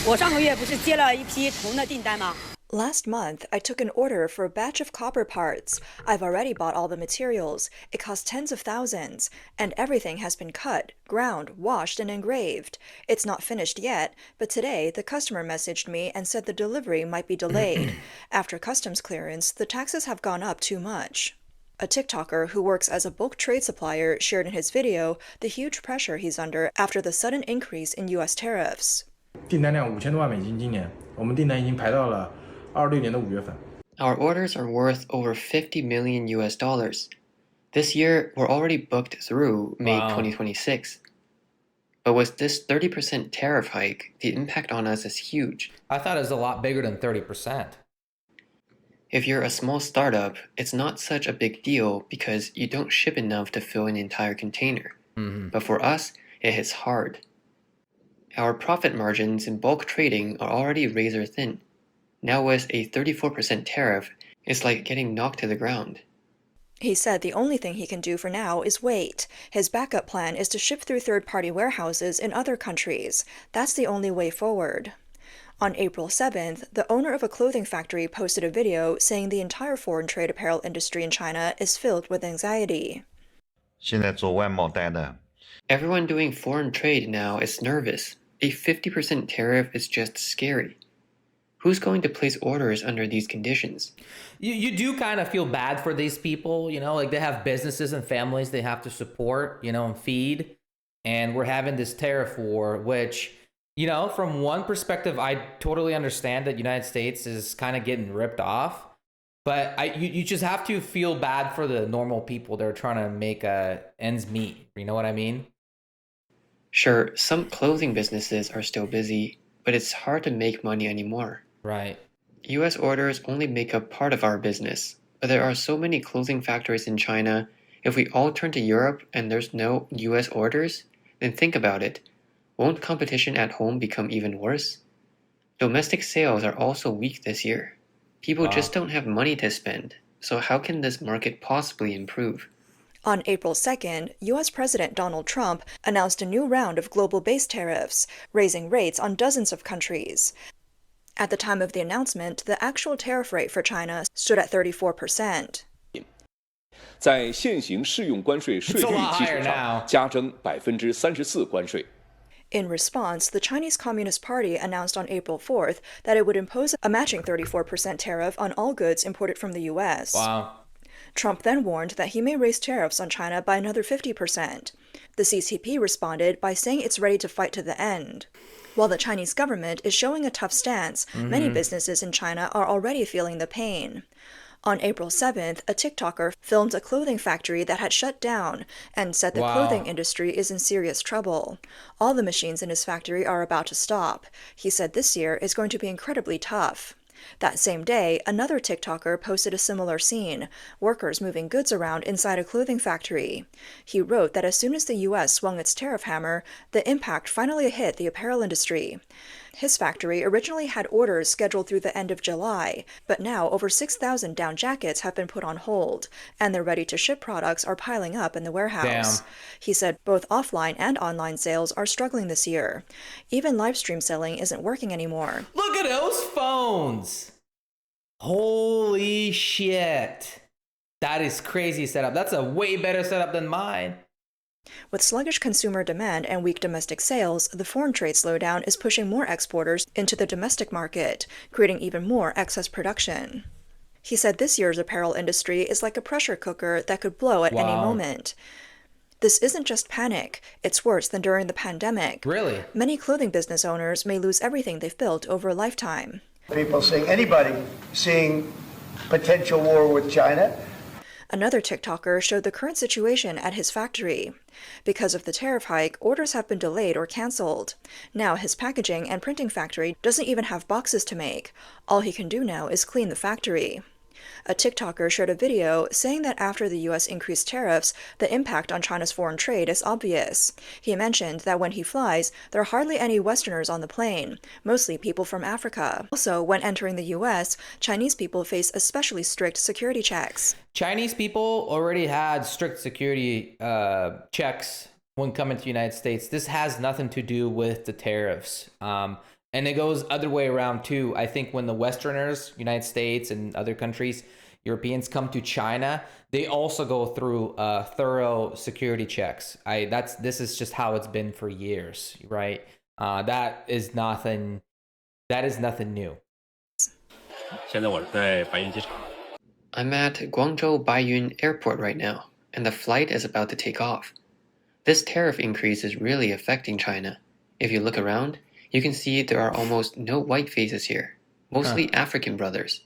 我上个月不是接了一批铜的订单吗？ Last month, I took an order for a batch of copper parts. I've already bought all the materials. It cost tens of thousands, and everything has been cut, ground, washed, and engraved. It's not finished yet, but today the customer messaged me and said the delivery might be delayed. After customs clearance, the taxes have gone up too much. A TikToker who works as a bulk trade supplier shared in his video the huge pressure he's under after the sudden increase in U.S. tariffs. 订单量5000多万美金，今年我们订单已经排到了26年的5月份。 Our orders are worth over 50 million US dollars. This year, we're already booked through May 2026. But with this 30% tariff hike, the impact on us is huge. I thought it was a lot bigger than 30%. If you're a small startup, it's not such a big deal because you don't ship enough to fill an entire container. But for us, it hits hard. Our profit margins in bulk trading are already razor thin. Now with a 34% tariff, it's like getting knocked to the ground. He said the only thing he can do for now is wait. His backup plan is to ship through third-party warehouses in other countries. That's the only way forward. On April 7th, the owner of a clothing factory posted a video saying the entire foreign trade apparel industry in China is filled with anxiety. 现在做外贸单的 Everyone doing foreign trade now is nervous. A 50% tariff is just scary. Who's going to place orders under these conditions? You do kind of feel bad for these people, you know, like they have businesses and families they have to support, you know, and feed. And we're having this tariff war, which, you know, from one perspective, I totally understand that the United States is kind of getting ripped off. But you just have to feel bad for the normal people that are trying to make ends meet. You know what I mean? Sure, some clothing businesses are still busy, but it's hard to make money anymore. Right. US orders only make up part of our business, but there are so many clothing factories in China. If we all turn to Europe and there's no US orders, then think about it. Won't competition at home become even worse? Domestic sales are also weak this year. People just don't have money to spend, so how can this market possibly improve? On April 2nd, U.S. President Donald Trump announced a new round of global-based tariffs, raising rates on dozens of countries. At the time of the announcement, the actual tariff rate for China stood at 34%. 在现行适用关税税率基础上加征34%关税。 In response, the Chinese Communist Party announced on April 4th that it would impose a matching 34% tariff on all goods imported from the U.S. Wow. Trump then warned that he may raise tariffs on China by another 50%. The CCP responded by saying it's ready to fight to the end. While the Chinese government is showing a tough stance, many businesses in China are already feeling the pain. On April 7th, a TikToker filmed a clothing factory that had shut down and said the clothing industry is in serious trouble. All the machines in his factory are about to stop. He said this year is going to be incredibly tough. That same day, another TikToker posted a similar scene, workers moving goods around inside a clothing factory. He wrote that as soon as the U.S. swung its tariff hammer, the impact finally hit the apparel industry. His factory originally had orders scheduled through the end of July, but now over 6,000 down jackets have been put on hold, and their ready-to-ship products are piling up in the warehouse. Damn. He said both offline and online sales are struggling this year. Even live stream selling isn't working anymore. Look at those phones. Holy shit. That is crazy setup. That's a way better setup than mine. With sluggish consumer demand and weak domestic sales, the foreign trade slowdown is pushing more exporters into the domestic market, creating even more excess production. He said this year's apparel industry is like a pressure cooker that could blow at any moment. This isn't just panic, it's worse than during the pandemic. Really? Many clothing business owners may lose everything they've built over a lifetime. People seeing anybody seeing potential war with China. Another TikToker showed the current situation at his factory. Because of the tariff hike, orders have been delayed or canceled. Now his packaging and printing factory doesn't even have boxes to make. All he can do now is clean the factory. A TikToker shared a video saying that after the U.S. increased tariffs, the impact on China's foreign trade is obvious. He mentioned that when he flies, there are hardly any Westerners on the plane, mostly people from Africa. Also, when entering the U.S., Chinese people face especially strict security checks. Chinese people already had strict security checks when coming to the United States. This has nothing to do with the tariffs. And it goes other way around too. I think when the Westerners, United States and other countries, Europeans come to China, they also go through thorough security checks. This is just how it's been for years, right? That is nothing new. I'm at Guangzhou Baiyun Airport right now, and the flight is about to take off. This tariff increase is really affecting China. If you look around, you can see there are almost no white faces here, mostly African brothers.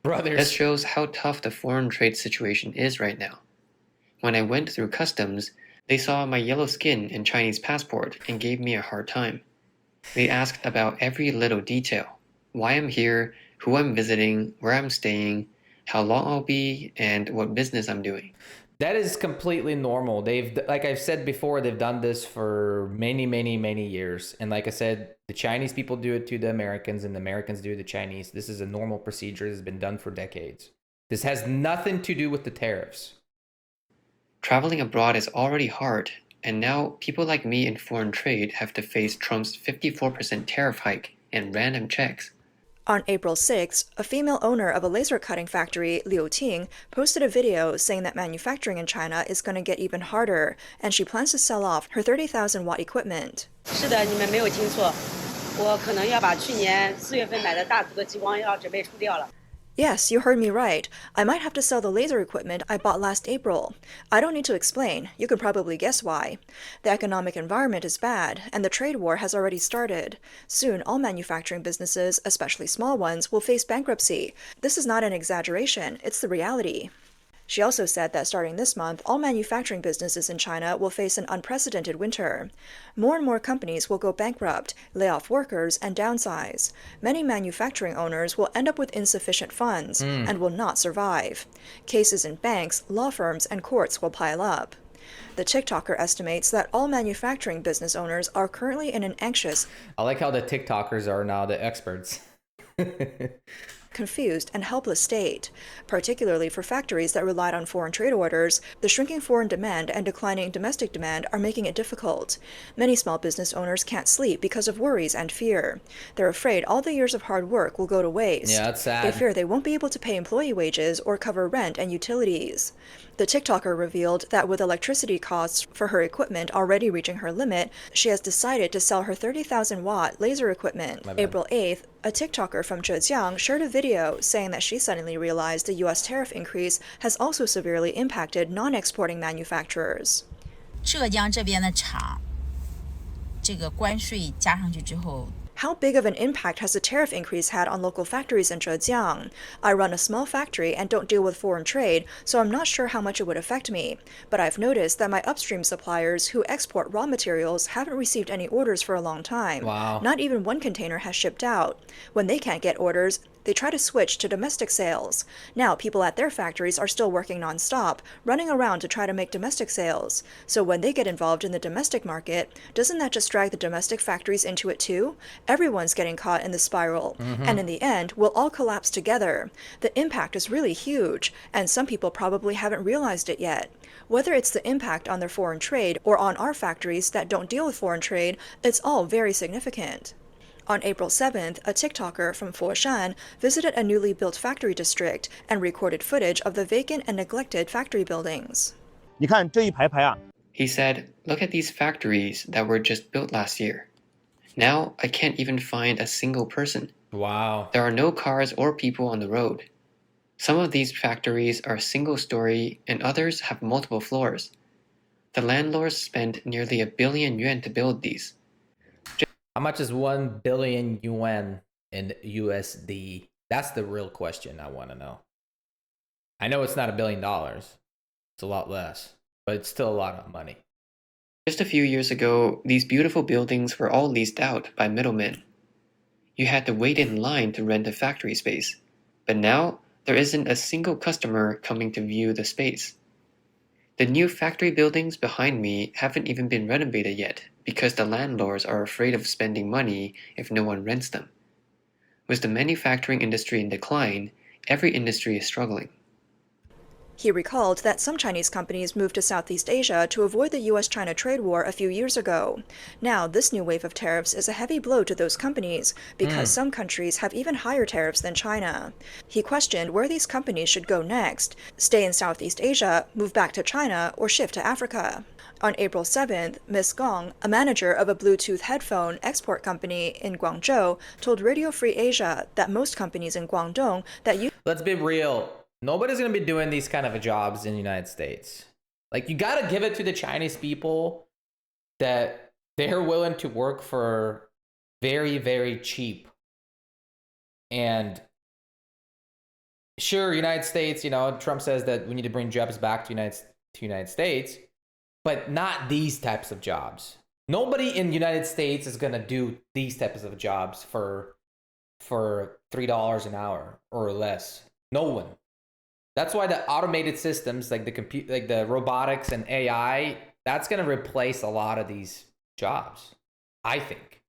This shows how tough the foreign trade situation is right now. When I went through customs, they saw my yellow skin and Chinese passport and gave me a hard time. They asked about every little detail: why I'm here, who I'm visiting, where I'm staying, how long I'll be, and what business I'm doing. That is completely normal. Like I've said before, they've done this for many, many, many years. And like I said, the Chinese people do it to the Americans and the Americans do it to the Chinese. This is a normal procedure that has been done for decades. This has nothing to do with the tariffs. Traveling abroad is already hard, and now people like me in foreign trade have to face Trump's 54% tariff hike and random checks. On April 6, a female owner of a laser cutting factory, Liu Ting, posted a video saying that manufacturing in China is going to get even harder, and she plans to sell off her 30,000-watt equipment. 是的，你们没有听错，我可能要把去年4月份买的大组的激光要准备出掉了。 Yes, you heard me right. I might have to sell the laser equipment I bought last April. I don't need to explain. You can probably guess why. The economic environment is bad, and the trade war has already started. Soon, all manufacturing businesses, especially small ones, will face bankruptcy. This is not an exaggeration. It's the reality. She also said that starting this month, all manufacturing businesses in China will face an unprecedented winter. More and more companies will go bankrupt, lay off workers, and downsize. Many manufacturing owners will end up with insufficient funds and will not survive. Cases in banks, law firms, and courts will pile up. The TikToker estimates that all manufacturing business owners are currently in an anxious... I like how the TikTokers are now the experts. confused and helpless state. Particularly for factories that relied on foreign trade orders, the shrinking foreign demand and declining domestic demand are making it difficult. Many small business owners can't sleep because of worries and fear. They're afraid all the years of hard work will go to waste. Yeah, that's sad. They fear they won't be able to pay employee wages or cover rent and utilities. The TikToker revealed that with electricity costs for her equipment already reaching her limit, she has decided to sell her 30,000-watt laser equipment. April 8th, a TikToker from Zhejiang shared a video saying that she suddenly realized the U.S. tariff increase has also severely impacted non-exporting manufacturers. 浙江这边的厂，这个关税加上去之后。 How big of an impact has the tariff increase had on local factories in Zhejiang? I run a small factory and don't deal with foreign trade, so I'm not sure how much it would affect me. But I've noticed that my upstream suppliers who export raw materials haven't received any orders for a long time. Wow. Not even one container has shipped out. When they can't get orders, they try to switch to domestic sales. Now, people at their factories are still working non-stop, running around to try to make domestic sales. So when they get involved in the domestic market, doesn't that just drag the domestic factories into it too? Everyone's getting caught in the spiral. And in the end, we'll all collapse together. The impact is really huge, and some people probably haven't realized it yet. Whether it's the impact on their foreign trade or on our factories that don't deal with foreign trade, it's all very significant. On April 7th, a TikToker from Foshan visited a newly built factory district and recorded footage of the vacant and neglected factory buildings. 你看这一排排啊。 He said, "Look at these factories that were just built last year. Now I can't even find a single person. Wow. There are no cars or people on the road. Some of these factories are single-story and others have multiple floors. The landlords spent nearly $1 billion to build these." How much is 1 billion yuan in USD? That's the real question I want to know. I know it's not $1 billion. It's a lot less, but it's still a lot of money. Just a few years ago, these beautiful buildings were all leased out by middlemen. You had to wait in line to rent a factory space. But now, there isn't a single customer coming to view the space. The new factory buildings behind me haven't even been renovated yet because the landlords are afraid of spending money if no one rents them. With the manufacturing industry in decline, every industry is struggling. He recalled that some Chinese companies moved to Southeast Asia to avoid the US-China trade war a few years ago. Now, this new wave of tariffs is a heavy blow to those companies because some countries have even higher tariffs than China. He questioned where these companies should go next: stay in Southeast Asia, move back to China, or shift to Africa. On April 7th, Ms. Gong, a manager of a Bluetooth headphone export company in Guangzhou, told Radio Free Asia that most companies in Guangdong that use... Let's be real. Nobody's going to be doing these kind of jobs in the United States. Like, you got to give it to the Chinese people that they're willing to work for very, very cheap. And sure, United States, you know, Trump says that we need to bring jobs back to United States, but not these types of jobs. Nobody in the United States is going to do these types of jobs for $3 an hour or less. No one. That's why the automated systems, like the robotics and AI, that's going to replace a lot of these jobs, I think.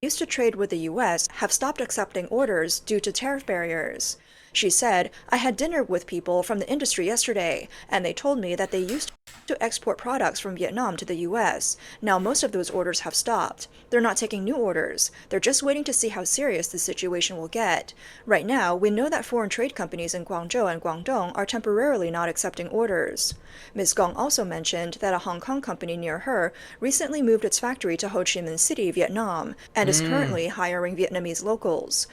Used to trade with the US have stopped accepting orders due to tariff barriers. She said, "I had dinner with people from the industry yesterday, and they told me that they used to export products from Vietnam to the US. Now most of those orders have stopped. They're not taking new orders. They're just waiting to see how serious the situation will get. Right now, we know that foreign trade companies in Guangzhou and Guangdong are temporarily not accepting orders." Ms. Gong also mentioned that a Hong Kong company near her recently moved its factory to Ho Chi Minh City, Vietnam, and is currently hiring Vietnamese locals.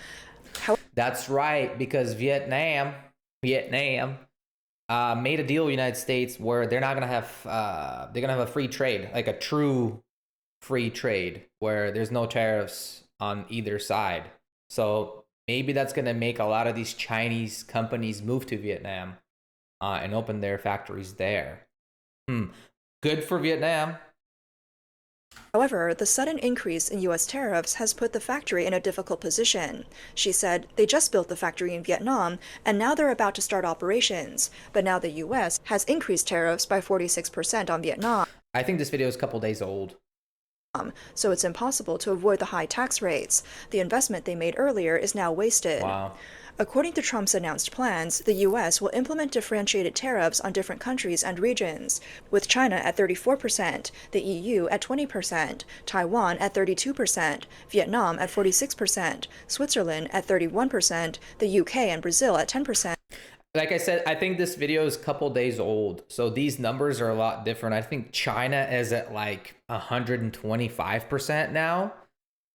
That's right, because Vietnam made a deal with the United States where they're not gonna have they're gonna have a free trade, like a true free trade, where there's no tariffs on either side. So maybe that's gonna make a lot of these Chinese companies move to Vietnam and open their factories there. Good for Vietnam. However, the sudden increase in U.S. tariffs has put the factory in a difficult position. She said they just built the factory in Vietnam, and now they're about to start operations. But now the U.S. has increased tariffs by 46% on Vietnam. I think this video is a couple days old. So it's impossible to avoid the high tax rates. The investment they made earlier is now wasted. Wow. According to Trump's announced plans, the U.S. will implement differentiated tariffs on different countries and regions, with China at 34%, the EU at 20%, Taiwan at 32%, Vietnam at 46%, Switzerland at 31%, the UK and Brazil at 10%. Like I said, I think this video is a couple days old, so these numbers are a lot different. I think China is at like 125% now,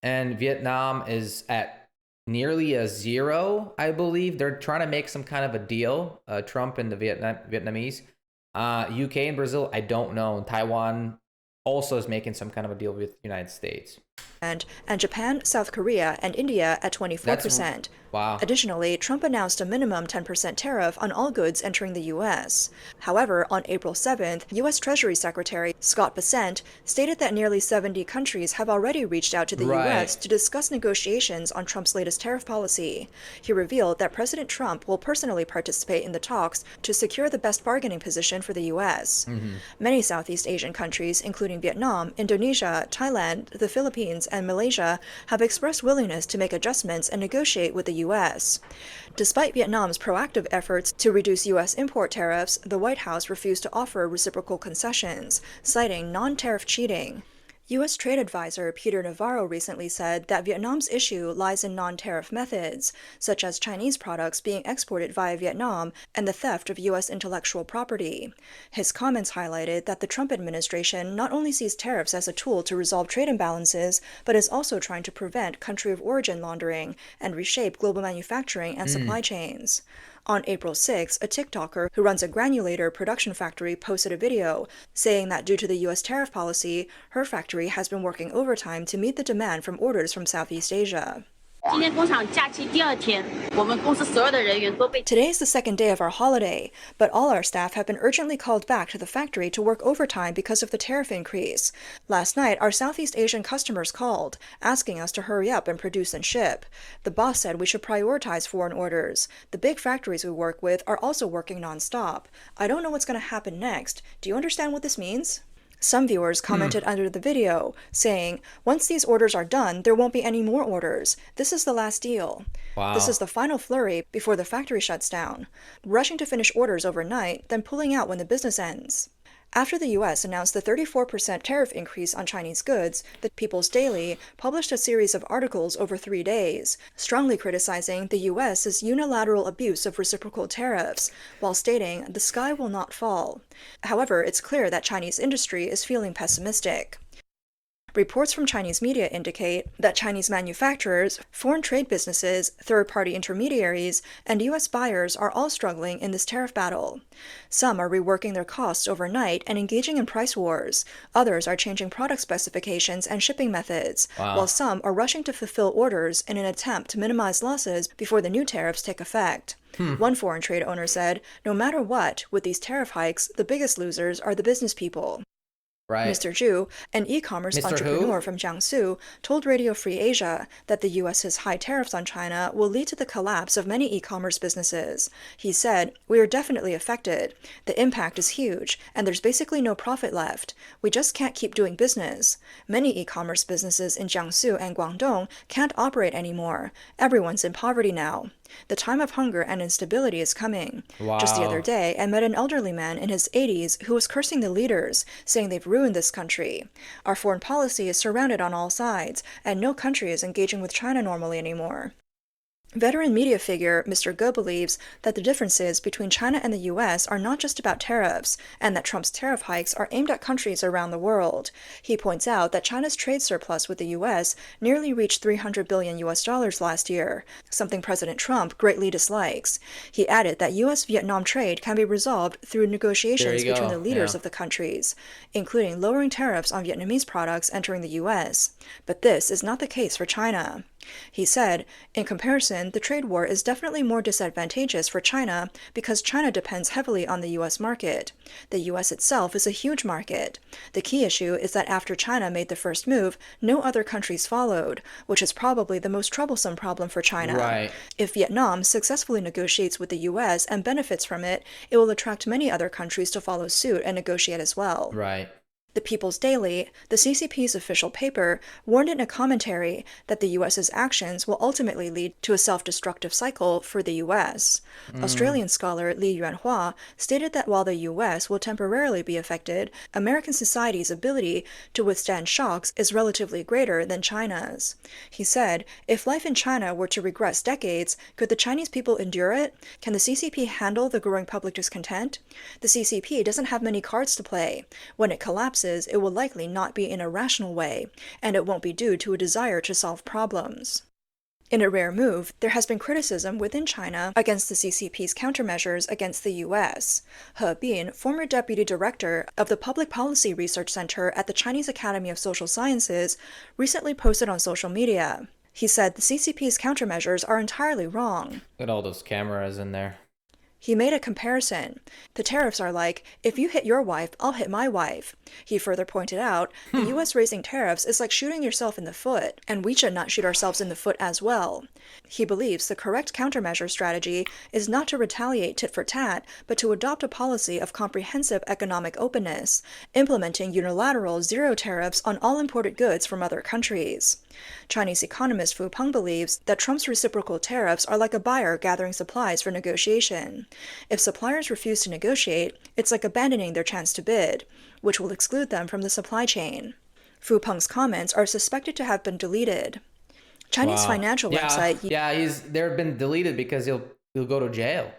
and Vietnam is at nearly a zero, I believe. They're trying to make some kind of a deal, Trump and the Vietnamese. UK and Brazil, I don't know. Taiwan also is making some kind of a deal with the United States. And Japan, South Korea, and India at 24%. Wow. Additionally, Trump announced a minimum 10% tariff on all goods entering the U.S. However, on April 7th, U.S. Treasury Secretary Scott Bessent stated that nearly 70 countries have already reached out to the U.S. to discuss negotiations on Trump's latest tariff policy. He revealed that President Trump will personally participate in the talks to secure the best bargaining position for the U.S. Many Southeast Asian countries, including Vietnam, Indonesia, Thailand, the Philippines, and Malaysia, have expressed willingness to make adjustments and negotiate with the U.S. Despite Vietnam's proactive efforts to reduce U.S. import tariffs, the White House refused to offer reciprocal concessions, citing non-tariff cheating. U.S. Trade Advisor Peter Navarro recently said that Vietnam's issue lies in non-tariff methods, such as Chinese products being exported via Vietnam and the theft of U.S. intellectual property. His comments highlighted that the Trump administration not only sees tariffs as a tool to resolve trade imbalances, but is also trying to prevent country of origin laundering and reshape global manufacturing and supply chains. On April 6, a TikToker who runs a granulator production factory posted a video saying that due to the U.S. tariff policy, her factory has been working overtime to meet the demand from orders from Southeast Asia. Today is the second day of our holiday, but all our staff have been urgently called back to the factory to work overtime because of the tariff increase. Last night, our Southeast Asian customers called, asking us to hurry up and produce and ship. The boss said we should prioritize foreign orders. The big factories we work with are also working non-stop. I don't know what's going to happen next. Do you understand what this means? Some viewers commented under the video, saying, "Once these orders are done, there won't be any more orders. This is the last deal. Wow. This is the final flurry before the factory shuts down. Rushing to finish orders overnight, then pulling out when the business ends." After the US announced the 34% tariff increase on Chinese goods, the People's Daily published a series of articles over 3 days, strongly criticizing the US's unilateral abuse of reciprocal tariffs, while stating the sky will not fall. However, it's clear that Chinese industry is feeling pessimistic. Reports from Chinese media indicate that Chinese manufacturers, foreign trade businesses, third-party intermediaries, and U.S. buyers are all struggling in this tariff battle. Some are reworking their costs overnight and engaging in price wars. Others are changing product specifications and shipping methods, while some are rushing to fulfill orders in an attempt to minimize losses before the new tariffs take effect. One foreign trade owner said, "No matter what, with these tariff hikes, the biggest losers are the business people." Right. Mr. Zhu, an e-commerce entrepreneur from Jiangsu, told Radio Free Asia that the U.S.'s high tariffs on China will lead to the collapse of many e-commerce businesses. He said, "We are definitely affected. The impact is huge, and there's basically no profit left. We just can't keep doing business. Many e-commerce businesses in Jiangsu and Guangdong can't operate anymore. Everyone's in poverty now. The time of hunger and instability is coming." Just the other day, I met an elderly man in his 80s who was cursing the leaders, saying they've ruined this country. Our foreign policy is surrounded on all sides, and no country is engaging with China normally anymore. Veteran media figure Mr. Ge believes that the differences between China and the US are not just about tariffs, and that Trump's tariff hikes are aimed at countries around the world. He points out that China's trade surplus with the US nearly reached $300 billion last year, something President Trump greatly dislikes. He added that US-Vietnam trade can be resolved through negotiations between the leaders of the countries, including lowering tariffs on Vietnamese products entering the US. But this is not the case for China. He said, "In comparison, the trade war is definitely more disadvantageous for China because China depends heavily on the U.S. market. The U.S. itself is a huge market. The key issue is that after China made the first move, no other countries followed, which is probably the most troublesome problem for China. Right. If Vietnam successfully negotiates with the U.S. and benefits from it, it will attract many other countries to follow suit and negotiate as well." Right. The People's Daily, the CCP's official paper, warned in a commentary that the U.S.'s actions will ultimately lead to a self-destructive cycle for the U.S. Australian scholar Li Yuanhua stated that while the U.S. will temporarily be affected, American society's ability to withstand shocks is relatively greater than China's. He said, "If life in China were to regress decades, could the Chinese people endure it? Can the CCP handle the growing public discontent? The CCP doesn't have many cards to play. When it collapses, it will likely not be in a rational way, and it won't be due to a desire to solve problems." In a rare move, there has been criticism within China against the CCP's countermeasures against the U.S. He Bin, former deputy director of the Public Policy Research Center at the Chinese Academy of Social Sciences, recently posted on social media. He said the CCP's countermeasures are entirely wrong. Look at all those cameras in there. He made a comparison. The tariffs are like, if you hit your wife, I'll hit my wife. He further pointed out, the U.S. raising tariffs is like shooting yourself in the foot, and we should not shoot ourselves in the foot as well. He believes the correct countermeasure strategy is not to retaliate tit for tat, but to adopt a policy of comprehensive economic openness, implementing unilateral zero tariffs on all imported goods from other countries. Chinese economist Fu Peng believes that Trump's reciprocal tariffs are like a buyer gathering supplies for negotiation. If suppliers refuse to negotiate, it's like abandoning their chance to bid, which will exclude them from the supply chain. Fu Peng's comments are suspected to have been deleted. Chinese financial website... they've been deleted because he'll go to jail.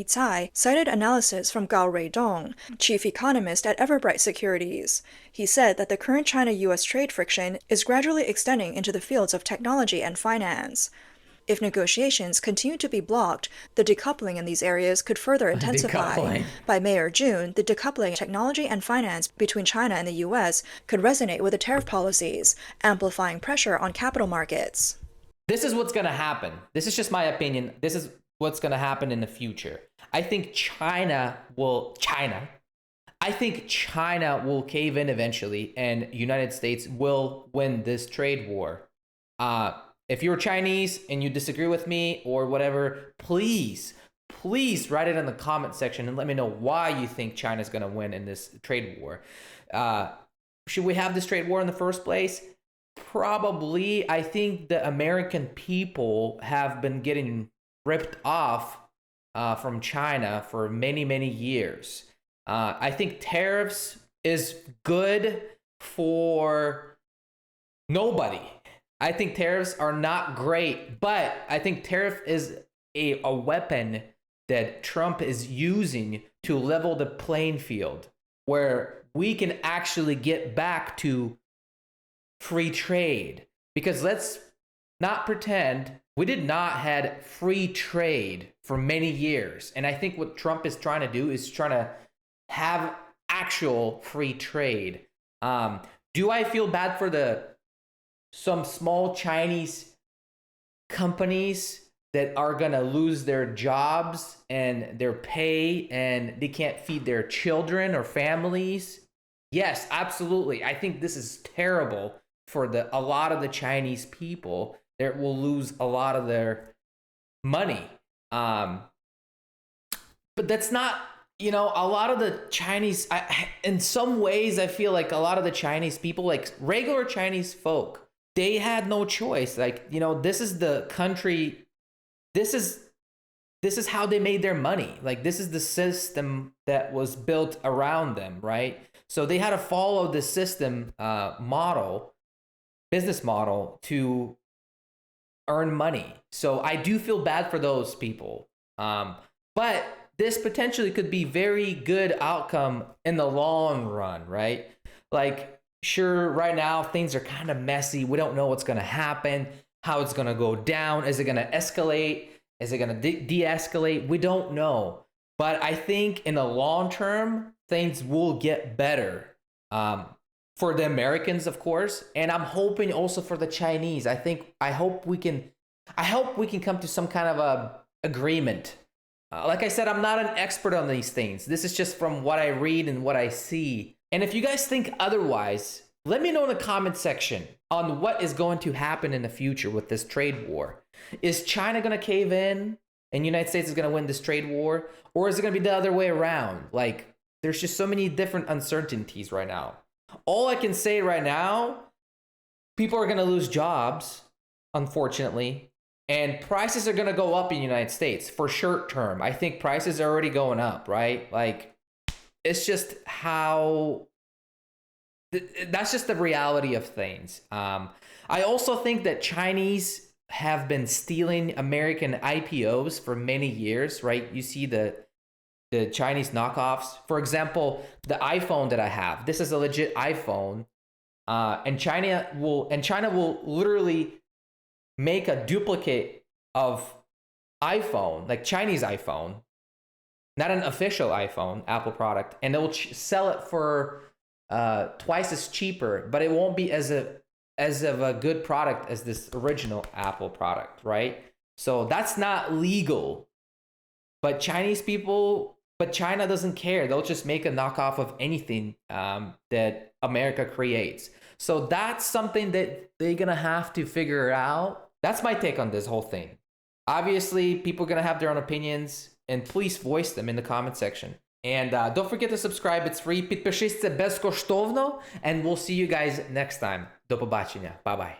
Tsai cited analysis from Gao Ruidong, chief economist at Everbright Securities. He said that the current China-US trade friction is gradually extending into the fields of technology and finance. If negotiations continue to be blocked, the decoupling in these areas could further intensify. By May or June, the decoupling of technology and finance between China and the US could resonate with the tariff policies, amplifying pressure on capital markets. This is what's going to happen. This is just my opinion. This is what's going to happen in the future. I think China will cave in eventually, and United States will win this trade war. If you're Chinese and you disagree with me or whatever, please please write it in the comment section and let me know why you think China's going to win in this trade war. Should we have this trade war in the first place? Probably. I think the American people have been getting ripped off from China for many, many years. I think tariffs is good for nobody. I think tariffs are not great, but I think tariff is a weapon that Trump is using to level the playing field, where we can actually get back to free trade. Because let's not pretend we did not had free trade for many years. And I think what Trump is trying to do is trying to have actual free trade. Do I feel bad for some small Chinese companies that are gonna lose their jobs and their pay and they can't feed their children or families? Yes, absolutely. I think this is terrible for a lot of the Chinese people that will lose a lot of their money. But that's not, a lot of the Chinese, in some ways, I feel like a lot of the Chinese people, like regular Chinese folk, they had no choice. Like, this is the country, this is how they made their money. Like, this is the system that was built around them, right? So they had to follow the system business model to earn money. So I do feel bad for those people. But this potentially could be very good outcome in the long run, right? Like, sure, right now things are kind of messy. We don't know what's going to happen, how it's going to go down. Is it going to escalate? Is it going to de-escalate? We don't know. But I think in the long term, things will get better. For the Americans, of course, and I'm hoping also for the Chinese. I hope we can come to some kind of a agreement. Like I said, I'm not an expert on these things. This is just from what I read and what I see. And if you guys think otherwise, let me know in the comment section on what is going to happen in the future with this trade war. Is China going to cave in and the United States is going to win this trade war? Or is it going to be the other way around? Like, there's just so many different uncertainties right now. All I can say right now, people are going to lose jobs, unfortunately, and prices are going to go up in the United States for short term. I think prices are already going up, right? Like, it's just that's just the reality of things. I also think that Chinese have been stealing American IPOs for many years, right? You see the Chinese knockoffs. For example, the iPhone that I have, this is a legit iPhone, and China will literally make a duplicate of iPhone, like Chinese iPhone, not an official iPhone, Apple product, and they'll sell it for twice as cheaper, but it won't be as of a good product as this original Apple product, right? So that's not legal. But China doesn't care. They'll just make a knockoff of anything that America creates. So that's something that they're going to have to figure out. That's my take on this whole thing. Obviously, people are going to have their own opinions, and please voice them in the comment section. And don't forget to subscribe. It's free. Підпишіться безкоштовно. And we'll see you guys next time. До побачення. Bye-bye.